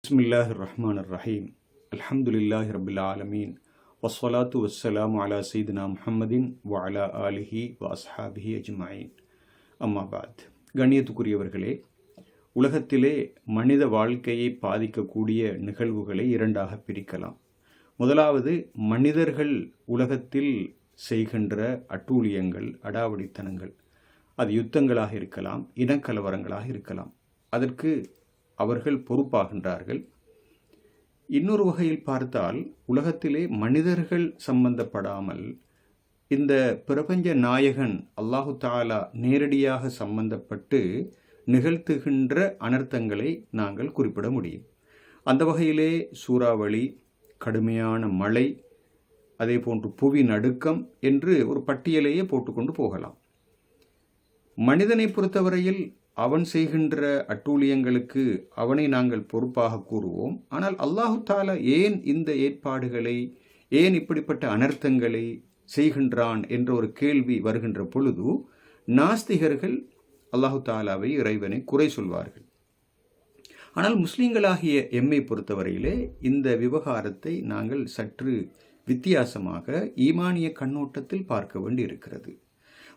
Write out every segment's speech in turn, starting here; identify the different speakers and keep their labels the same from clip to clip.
Speaker 1: பிஸ்மில்லாஹிர் ரஹ்மானிர் ரஹீம். அல்ஹம்துலில்லாஹி ரப்பில் ஆலமீன். வஸ்ஸலாத்து வஸ்ஸலாமு அலா சய்யிதினா முஹம்மதின் வ அலா ஆலிஹி வ அஸ்ஹாபிஹி அஜ்மஈன். அம்மா பாத். கண்ணியத்துக்குரியவர்களே, உலகத்திலே மனித வாழ்க்கையை பாதிக்கக்கூடிய நிகழ்வுகளை இரண்டாக பிரிக்கலாம். முதலாவது, மனிதர்கள் உலகத்தில் செய்கின்ற அட்டூழியங்கள், அடாவடித்தனங்கள். அது யுத்தங்களாக இருக்கலாம், இனக்கலவரங்களாக இருக்கலாம். அதற்கு அவர்கள் பொறுப்பாகின்றார்கள். இன்னொரு வகையில் பார்த்தால், உலகத்திலே மனிதர்கள் சம்பந்தப்படாமல் இந்த பிரபஞ்ச நாயகன் அல்லாஹு தாலா நேரடியாக சம்பந்தப்பட்டு நிகழ்த்துகின்ற அனர்த்தங்களை நாங்கள் குறிப்பிட முடியும். அந்த வகையிலே சூறாவளி, கடுமையான மழை, அதே போன்று புவி நடுக்கம் என்று ஒரு பட்டியலையே போட்டுக்கொண்டு போகலாம். மனிதனை பொறுத்தவரையில் அவன் செய்கின்ற அட்டூழியங்களுக்கு அவனை நாங்கள் பொறுப்பாக கூறுவோம். ஆனால் அல்லாஹு தாலா ஏன் இந்த ஏற்பாடுகளை, ஏன் இப்படிப்பட்ட அனர்த்தங்களை செய்கின்றான் என்ற ஒரு கேள்வி வருகின்ற பொழுது, நாஸ்திகர்கள் அல்லாஹு தாலாவை, இறைவனை குறை சொல்வார்கள். ஆனால் முஸ்லீம்களாகிய எம்மை பொறுத்தவரையிலே இந்த விவகாரத்தை நாங்கள் சற்று வித்தியாசமாக ஈமானிய கண்ணோட்டத்தில் பார்க்க வேண்டி இருக்கிறது.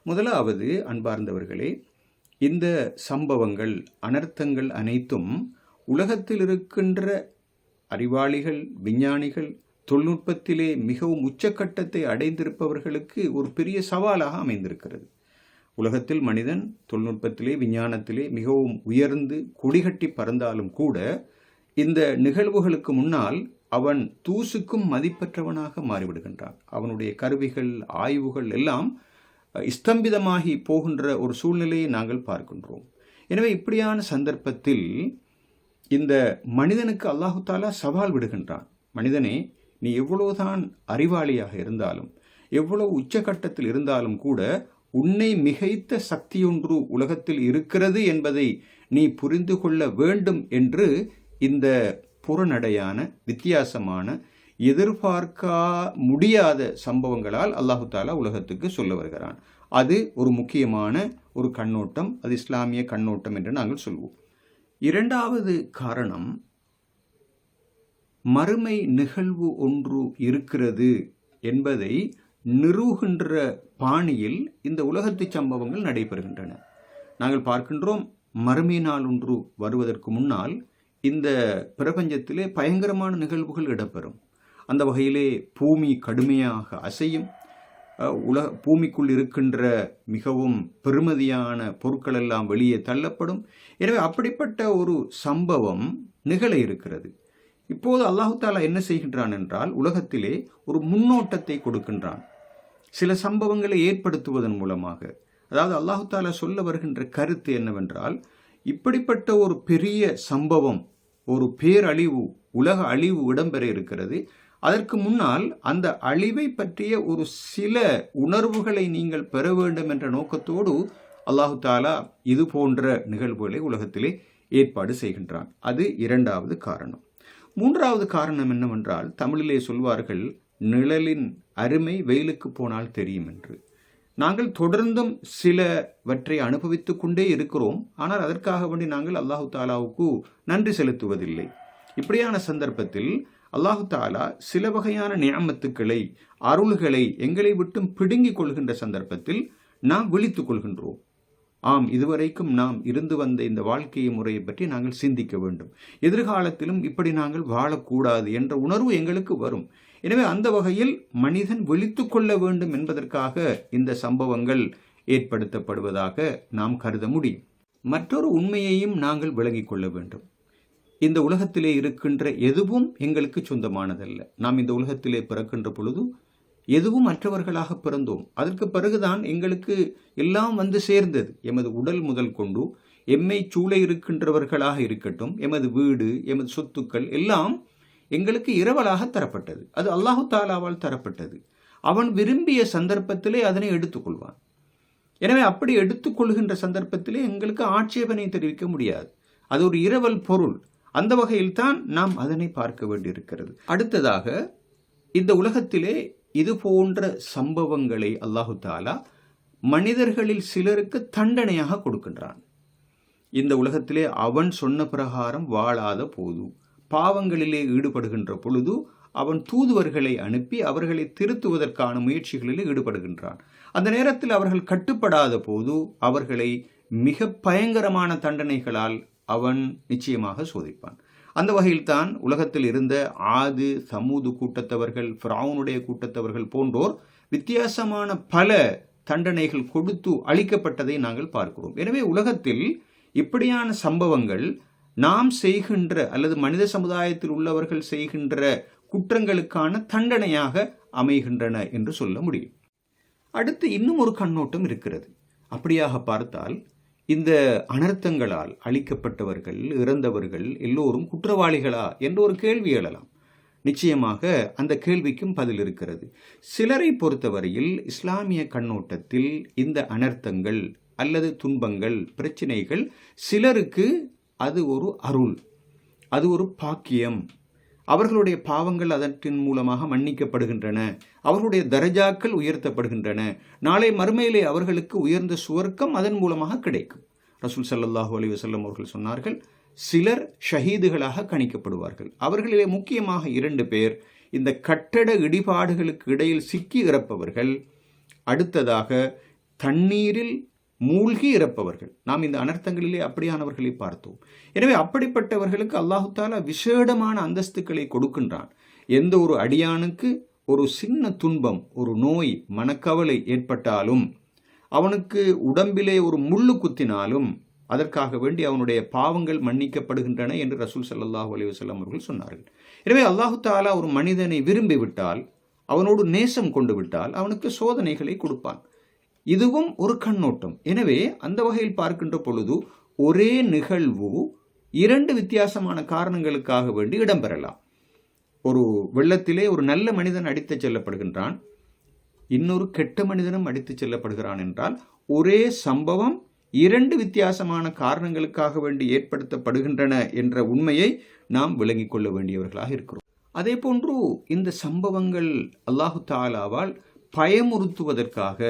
Speaker 1: முதலாவது, அன்பார்ந்தவர்களே, இந்த சம்பவங்கள், அனர்த்தங்கள் அனைத்தும் உலகத்தில் இருக்கின்ற அறிவாளிகள், விஞ்ஞானிகள், தொழில்நுட்பத்திலே மிகவும் உச்சக்கட்டத்தை அடைந்திருப்பவர்களுக்கு ஒரு பெரிய சவாலாக அமைந்திருக்கிறது. உலகத்தில் மனிதன் தொழில்நுட்பத்திலே, விஞ்ஞானத்திலே மிகவும் உயர்ந்து கொடிகட்டி பறந்தாலும் கூட இந்த நிகழ்வுகளுக்கு முன்னால் அவன் தூசுக்கும் மதிப்பற்றவனாக மாறிவிடுகின்றான். அவனுடைய கருவிகள், ஆய்வுகள் எல்லாம் ஸ்தம்பிதமாகி போகின்ற ஒரு சூழ்நிலையை நாங்கள் பார்க்கின்றோம். எனவே இப்படியான சந்தர்ப்பத்தில் இந்த மனிதனுக்கு அல்லாஹு தாலா சவால் விடுகின்றான். மனிதனே, நீ எவ்வளவுதான் அறிவாளியாக இருந்தாலும், எவ்வளவு உச்சகட்டத்தில் இருந்தாலும் கூட உன்னை மிகைத்த சக்தியொன்று உலகத்தில் இருக்கிறது என்பதை நீ புரிந்து கொள்ள வேண்டும் என்று இந்த புறநடையான, வித்தியாசமான, எதிர்பார்க்க முடியாத சம்பவங்களால் அல்லாஹு தாலா உலகத்துக்கு சொல்ல வருகிறான். அது ஒரு முக்கியமான ஒரு கண்ணோட்டம், அது இஸ்லாமிய கண்ணோட்டம் என்று நாங்கள் சொல்வோம். இரண்டாவது காரணம், மறுமை நிகழ்வு ஒன்று இருக்கிறது என்பதை நிறுவுகின்ற பாணியில் இந்த உலகத்து சம்பவங்கள் நடைபெறுகின்றன. நாங்கள் பார்க்கின்றோம், மறுமை நாள் ஒன்று வருவதற்கு முன்னால் இந்த பிரபஞ்சத்திலே பயங்கரமான நிகழ்வுகள் இடம்பெறும். அந்த வகையிலே பூமி கடுமையாக அசையும். பூமிக்குள் இருக்கின்ற மிகவும் பெருமதியான பொருட்கள் எல்லாம் வெளியே தள்ளப்படும். எனவே அப்படிப்பட்ட ஒரு சம்பவம் நிகழ இருக்கிறது. இப்போது அல்லாஹு தாலா என்ன செய்கின்றான் என்றால், உலகத்திலே ஒரு முன்னோட்டத்தை கொடுக்கின்றான். சில சம்பவங்களை ஏற்படுத்துவதன் மூலமாக, அதாவது அல்லாஹு தாலா சொல்ல வருகின்ற கருத்து என்னவென்றால், இப்படிப்பட்ட ஒரு பெரிய சம்பவம், ஒரு பேரழிவு, உலக அழிவு இடம்பெற இருக்கிறது. அதற்கு முன்னால் அந்த அழிவை பற்றிய ஒரு சில உணர்வுகளை நீங்கள் பெற வேண்டும் என்ற நோக்கத்தோடு அல்லாஹு தாலா இது போன்ற நிகழ்வுகளை உலகத்திலே ஏற்பாடு செய்கின்றான். அது இரண்டாவது காரணம். மூன்றாவது காரணம் என்னவென்றால், தமிழிலே சொல்வார்கள், நிழலின் அருமை வெயிலுக்கு போனால் தெரியும் என்று. நாங்கள் தொடர்ந்தும் சிலவற்றை அனுபவித்துக் கொண்டே இருக்கிறோம். ஆனால் அதற்காக வேண்டி நாங்கள் அல்லாஹு தாலாவுக்கு நன்றி செலுத்துவதில்லை. இப்படியான சந்தர்ப்பத்தில் அல்லாஹு தாலா சில வகையான நியமத்துக்களை, அருள்களை எங்களை விட்டும் பிடுங்கிக் கொள்கின்ற சந்தர்ப்பத்தில் நாம் விழித்துக் கொள்கின்றோம். ஆம், இதுவரைக்கும் நாம் இருந்து வந்த இந்த வாழ்க்கை முறையை பற்றி நாங்கள் சிந்திக்க வேண்டும். எதிர்காலத்திலும் இப்படி நாங்கள் வாழக்கூடாது என்ற உணர்வு எங்களுக்கு வரும். எனவே அந்த வகையில் மனிதன் விழித்துக் கொள்ள வேண்டும் என்பதற்காக இந்த சம்பவங்கள் ஏற்படுத்தப்படுவதாக நாம் கருத முடியும். மற்றொரு உண்மையையும் நாங்கள் விளங்கிக் கொள்ள வேண்டும். இந்த உலகத்திலே இருக்கின்ற எதுவும் எங்களுக்கு சொந்தமானதல்ல. நாம் இந்த உலகத்திலே பிறக்கின்ற பொழுது எதுவும் மற்றவர்களாக பிறந்தோம். அதற்கு பிறகுதான் எங்களுக்கு எல்லாம் வந்து சேர்ந்தது. எமது உடல் முதல் கொண்டு எம்மை சூழ இருக்கின்றவர்களாக இருக்கட்டும், எமது வீடு, எமது சொத்துக்கள் எல்லாம் எங்களுக்கு இரவலாக தரப்பட்டது. அது அல்லாஹு தாலாவால் தரப்பட்டது. அவன் விரும்பிய சந்தர்ப்பத்திலே அதனை எடுத்துக்கொள்வான். எனவே அப்படி எடுத்துக்கொள்கின்ற சந்தர்ப்பத்திலே எங்களுக்கு ஆட்சேபனை தெரிவிக்க முடியாது. அது ஒரு இரவல் பொருள். அந்த வகையில் தான் நாம் அதனை பார்க்க வேண்டியிருக்கிறது. அடுத்ததாக, இந்த உலகத்திலே இது போன்ற சம்பவங்களை அல்லாஹு தாலா மனிதர்களில் சிலருக்கு தண்டனையாக கொடுக்கின்றான். இந்த உலகத்திலே அவன் சொன்ன பிரகாரம் வாழாத போது, பாவங்களிலே ஈடுபடுகின்ற பொழுது அவன் தூதுவர்களை அனுப்பி அவர்களை திருத்துவதற்கான முயற்சிகளில் ஈடுபடுகின்றான். அந்த நேரத்தில் அவர்கள் கட்டுப்படாத போது அவர்களை மிக பயங்கரமான தண்டனைகளால் அவன் நிச்சயமாக சோதிப்பான். அந்த வகையில்தான் உலகத்தில் இருந்த ஆது, சமூது கூட்டத்தவர்கள், ஃபிரௌனுடைய கூட்டத்தவர்கள் போன்றோர் வித்தியாசமான பல தண்டனைகள் கொடுத்து அளிக்கப்பட்டதை நாங்கள் பார்க்கிறோம். எனவே உலகத்தில் இப்படியான சம்பவங்கள் நாம் செய்கின்ற அல்லது மனித சமுதாயத்தில் உள்ளவர்கள் செய்கின்ற குற்றங்களுக்கான தண்டனையாக அமைகின்றன என்று சொல்ல முடியும். அடுத்து இன்னும் ஒரு கண்ணோட்டம் இருக்கிறது. அப்படியாக பார்த்தால் இந்த அனர்த்தங்களால் அழிக்கப்பட்டவர்கள், இறந்தவர்கள் எல்லோரும் குற்றவாளிகளா என்று ஒரு கேள்வி எழலாம். நிச்சயமாக அந்த கேள்விக்கும் பதில் இருக்கிறது. சிலரை பொறுத்தவரையில் இஸ்லாமிய கண்ணோட்டத்தில் இந்த அனர்த்தங்கள் அல்லது துன்பங்கள், பிரச்சினைகள் சிலருக்கு அது ஒரு அருள், அது ஒரு பாக்கியம். அவர்களுடைய பாவங்கள் அதன் மூலமாக மன்னிக்கப்படுகின்றன, அவர்களுடைய தரஜாக்கள் உயர்த்தப்படுகின்றன, நாளை மறுமையிலே அவர்களுக்கு உயர்ந்த சுவர்க்கம் அதன் மூலமாக கிடைக்கும். ரசூல் ஸல்லல்லாஹு அலைஹி வஸல்லம் அவர்கள் சொன்னார்கள், சிலர் ஷஹீதுகளாக கணிக்கப்படுவார்கள். அவர்களிலே முக்கியமாக 2 பேர் இந்த கட்டட இடிபாடுகளுக்கு இடையில் சிக்கி இறப்பவர்கள், அடுத்ததாக தண்ணீரில் மூழ்கி இறப்பவர்கள். நாம் இந்த அனர்த்தங்களிலே அப்படியானவர்களை பார்த்தோம். எனவே அப்படிப்பட்டவர்களுக்கு அல்லாஹு தஆலா விசேடமான அந்தஸ்துக்களை கொடுக்கின்றான். எந்த ஒரு அடியானுக்கு ஒரு சின்ன துன்பம், ஒரு நோய், மனக்கவலை ஏற்பட்டாலும், அவனுக்கு உடம்பிலே ஒரு முள்ளு குத்தினாலும் அதற்காக வேண்டி அவனுடைய பாவங்கள் மன்னிக்கப்படுகின்றன என்று ரசூல் ஸல்லல்லாஹு அலைஹி வஸல்லம் அவர்கள் சொன்னார்கள். எனவே அல்லாஹு தஆலா ஒரு மனிதனை விரும்பிவிட்டால், அவனோடு நேசம் கொண்டு விட்டால் அவனுக்கு சோதனைகளை கொடுப்பான். இதுவும் ஒரு கண்ணோட்டம். எனவே அந்த வகையில் பார்க்கின்ற பொழுது ஒரே நிகழ்வு 2 வித்தியாசமான காரணங்களுக்காக வேண்டி இடம்பெறலாம். ஒரு வெள்ளத்திலே ஒரு நல்ல மனிதன் அடித்துச் செல்லப்படுகின்றான், இன்னொரு கெட்ட மனிதனும் அடித்துச் செல்லப்படுகிறான் என்றால் ஒரே சம்பவம் 2 வித்தியாசமான காரணங்களுக்காக வேண்டி ஏற்படுத்தப்படுகின்றன என்ற உண்மையை நாம் விளங்கிக் கொள்ள வேண்டியவர்களாக இருக்கிறோம். அதே போன்று இந்த சம்பவங்கள் அல்லாஹு தஆலாவால் பயமுறுத்துவதற்காக,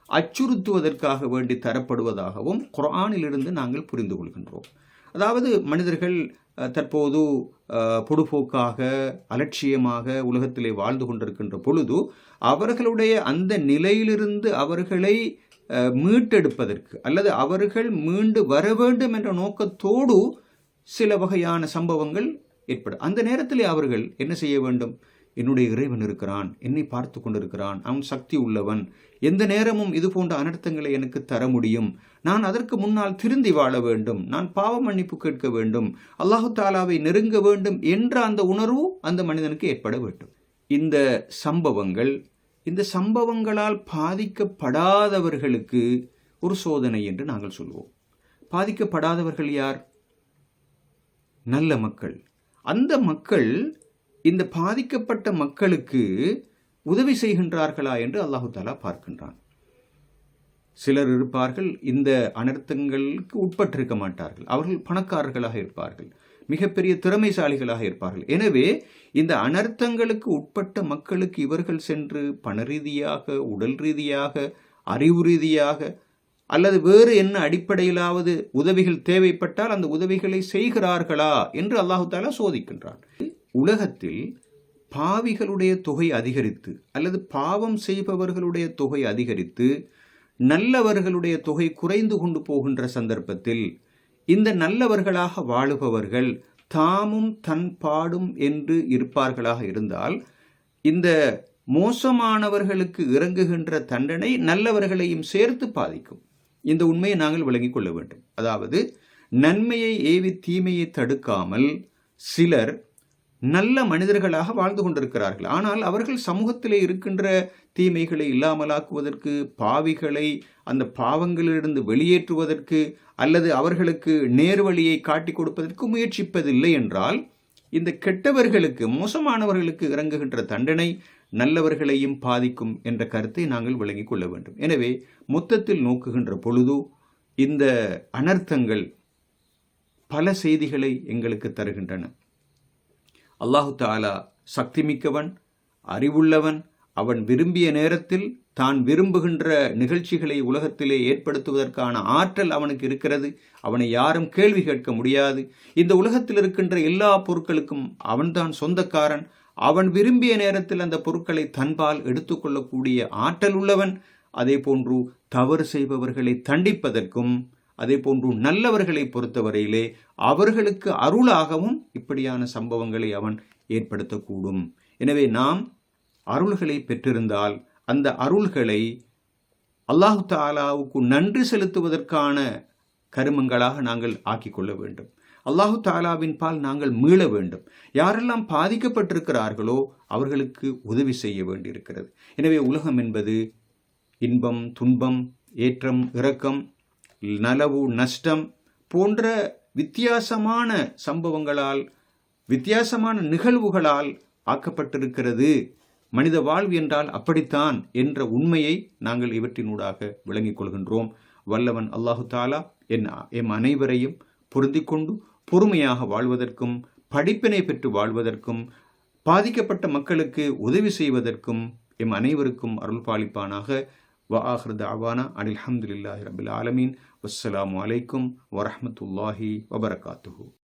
Speaker 1: அச்சுறுத்துவதற்காக வேண்டி தரப்படுவதாகவும் குர்ஆனிலிருந்து நாங்கள் புரிந்து கொள்கின்றோம். அதாவது மனிதர்கள் தற்போது பொடுபோக்காக, அலட்சியமாக உலகத்திலே வாழ்ந்து கொண்டிருக்கின்ற பொழுது அவர்களுடைய அந்த நிலையிலிருந்து அவர்களை மீட்டெடுப்பதற்கு அல்லது அவர்கள் மீண்டு வர வேண்டும் என்ற நோக்கத்தோடு சில வகையான சம்பவங்கள் ஏற்படும். அந்த நேரத்திலே அவர்கள் என்ன செய்ய வேண்டும்? என்னுடைய இறைவன் இருக்கிறான், என்னை பார்த்து கொண்டிருக்கிறான், அவன் சக்தி உள்ளவன், எந்த நேரமும் இது போன்ற அனர்த்தங்களை எனக்கு தர முடியும், நான் அதற்கு முன்னால் திருந்தி வாழ வேண்டும், நான் பாவ மன்னிப்பு கேட்க வேண்டும், அல்லாஹு தாலாவை நெருங்க வேண்டும் என்ற அந்த உணர்வு அந்த மனிதனுக்கு ஏற்பட வேண்டும். இந்த சம்பவங்களால் பாதிக்கப்படாதவர்களுக்கு ஒரு சோதனை என்று நாங்கள் சொல்வோம். பாதிக்கப்படாதவர்கள் யார்? நல்ல மக்கள். அந்த மக்கள் இந்த பாதிக்கப்பட்ட மக்களுக்கு உதவி செய்கின்றார்களா என்று அல்லாஹு தஆலா பார்க்கின்றான். சிலர் இருப்பார்கள், இந்த அனர்த்தங்களுக்கு உட்பட்டிருக்க மாட்டார்கள், அவர்கள் பணக்காரர்களாக இருப்பார்கள், மிகப்பெரிய திறமைசாலிகளாக இருப்பார்கள். எனவே இந்த அனர்த்தங்களுக்கு உட்பட்ட மக்களுக்கு இவர்கள் சென்று பண ரீதியாக, உடல் ரீதியாக, அறிவு ரீதியாக அல்லது வேறு என்ன அடிப்படையிலாவது உதவிகள் தேவைப்பட்டால் அந்த உதவிகளை செய்கிறார்களா என்று அல்லாஹு தஆலா சோதிக்கின்றான். உலகத்தில் பாவிகளுடைய தொகை அதிகரித்து அல்லது பாவம் செய்பவர்களுடைய தொகை அதிகரித்து நல்லவர்களுடைய தொகை குறைந்து கொண்டு போகின்ற சந்தர்ப்பத்தில் இந்த நல்லவர்களாக வாழுபவர்கள் தாமும் தன் பாடும் என்று இருப்பார்களாக இருந்தால் இந்த மோசமானவர்களுக்கு இறங்குகின்ற தண்டனை நல்லவர்களையும் சேர்த்து பாதிக்கும். இந்த உண்மையை நாங்கள் விளங்கிக் கொள்ள வேண்டும். அதாவது நன்மையை ஏவி தீமையை தடுக்காமல் சிலர் நல்ல மனிதர்களாக வாழ்ந்து கொண்டிருக்கிறார்கள். ஆனால் அவர்கள் சமூகத்திலே இருக்கின்ற தீமைகளை இல்லாமலாக்குவதற்கு, பாவிகளை அந்த பாவங்களிலிருந்து வெளியேற்றுவதற்கு அல்லது அவர்களுக்கு நேர்வழியை காட்டிக் கொடுப்பதற்கு முயற்சிப்பதில்லை என்றால் இந்த கெட்டவர்களுக்கு, மோசமானவர்களுக்கு இறங்குகின்ற தண்டனை நல்லவர்களையும் பாதிக்கும் என்ற கருத்தை நாங்கள் விளங்கிக் கொள்ள வேண்டும். எனவே மொத்தத்தில் நோக்குகின்ற பொழுது இந்த அனர்த்தங்கள் பல செய்திகளை எங்களுக்கு தருகின்றன. அல்லாஹு தஆலா சக்தி மிக்கவன், அறிவுள்ளவன். அவன் விரும்பிய நேரத்தில் தான் விரும்புகின்ற நிகழ்ச்சிகளை உலகத்திலே ஏற்படுத்துவதற்கான ஆற்றல் அவனுக்கு இருக்கிறது. அவனை யாரும் கேள்வி கேட்க முடியாது. இந்த உலகத்தில் இருக்கின்ற எல்லா பொருட்களுக்கும் அவன்தான் சொந்தக்காரன். அவன் விரும்பிய நேரத்தில் அந்த பொருட்களை தன்பால் எடுத்துக்கொள்ளக்கூடிய ஆற்றல் உள்ளவன். அதே போன்று தவறு செய்பவர்களை தண்டிப்பதற்கும், அதே போன்று நல்லவர்களை பொறுத்தவரையிலே அவர்களுக்கு அருளாகவும் இப்படியான சம்பவங்களை அவன் ஏற்படுத்தக்கூடும். எனவே நாம் அருள்களை பெற்றிருந்தால் அந்த அருள்களை அல்லாஹு தாலாவுக்கு நன்றி செலுத்துவதற்கான கருமங்களாக நாங்கள் ஆக்கிக்கொள்ள வேண்டும். அல்லாஹு தாலாவின் பால் நாங்கள் மீள வேண்டும். யாரெல்லாம் பாதிக்கப்பட்டிருக்கிறார்களோ அவர்களுக்கு உதவி செய்ய வேண்டியிருக்கிறது. எனவே உலகம் என்பது இன்பம், துன்பம், ஏற்றம், இறக்கம், நலவு, நஷ்டம் போன்ற வித்தியாசமான சம்பவங்களால், வித்தியாசமான நிகழ்வுகளால் ஆக்கப்பட்டிருக்கிறது. மனித வாழ்வு என்றால் அப்படித்தான் என்ற உண்மையை நாங்கள் இவற்றினூடாக விளங்கிக் கொள்கின்றோம். வல்லவன் அல்லாஹு தாலா எம் அனைவரையும் பொருந்திக் கொண்டு பொறுமையாக வாழ்வதற்கும், படிப்பினை பெற்று வாழ்வதற்கும், பாதிக்கப்பட்ட மக்களுக்கு உதவி செய்வதற்கும் எம் அனைவருக்கும் அருள் பாலிப்பானாக. வஆஹிரு தஅவானா அல்ஹம்துலில்லாஹி ரப்பில் ஆலமீன். வஸ்ஸலாமு அலைக்கும் வரஹ்மத்துல்லாஹி வபரகாத்துஹு.